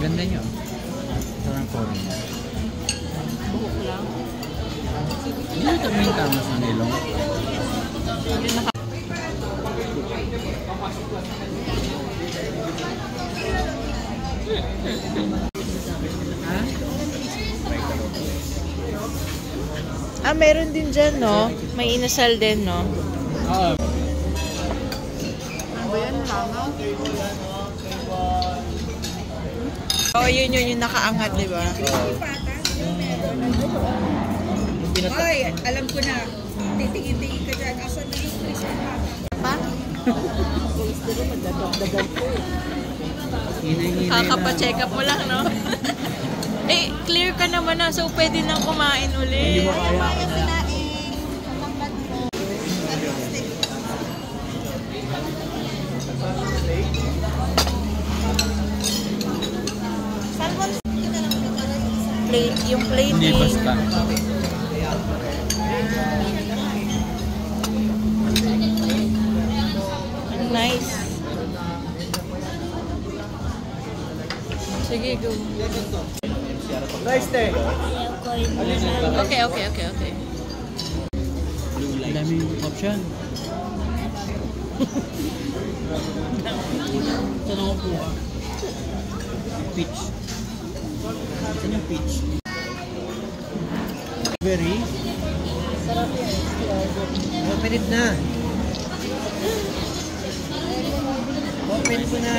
Ganda nyo. Parang foreign. Buhok lang. Hindi ito may tamas ng ilong. Ah, meron din dyan, no? May inasal din, no? Oo. Ano ba yan? Langaw? Oo, yun yung nakaangat, di ba? Hoy, alam ko na. Titingin-tingin ka dyan. Asan na yung Christian Pa? Hinay-hinay na. Kakapacheck up mo lang, no? Eh, clear ka naman na, so pwede nang kumain ulit. Hindi mo kaya. Plate, yung plating. Hindi basta. Nice. Sige, go. Nice day. Okay. Ang daming option. Saan ako po ka? Peach. Saan yung peach? Berry? Sarap yan. 1 minute na. Open ko na.